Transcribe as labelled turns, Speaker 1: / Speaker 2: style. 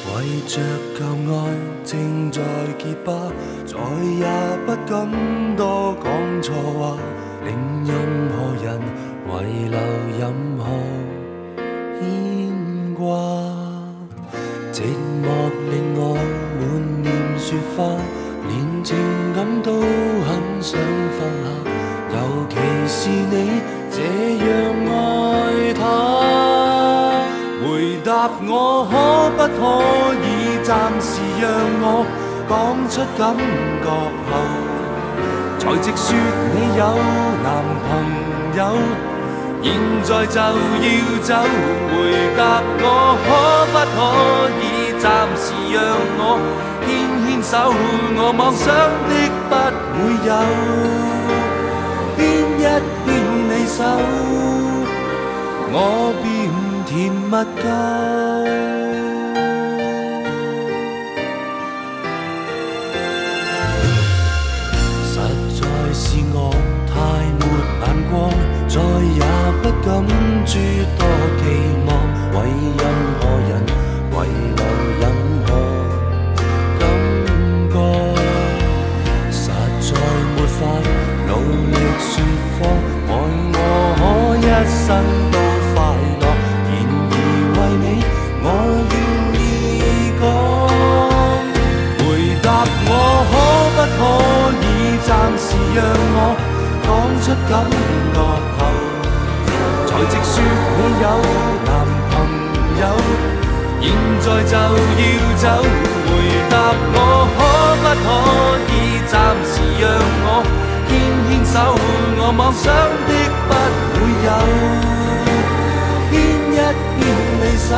Speaker 1: 為着舊愛正在結疤，再也不敢多講錯話，令任何人遺留任何牽掛。寂寞令我滿面雪花，連情感都很想放下，尤其是你這樣愛他。回答我可不可以暫時讓我講出感覺後，才直說你有男朋友，現在就要走。回答我可不可以暫時讓我牽牽手，我妄想的不會有，牽一牽你手，我便甜蜜夠。實在是我太沒眼光，再也不敢諸多期望，為任何人遺留任何感覺。實在沒法努力說謊，愛我可一生都快樂，為你我願意講。回答我可不可以暫時讓我講出感覺後，才直說你有男朋友，現在就要走。回答我可不可以暫時讓我牽牽手，我妄想的不會有，牽一牽你手。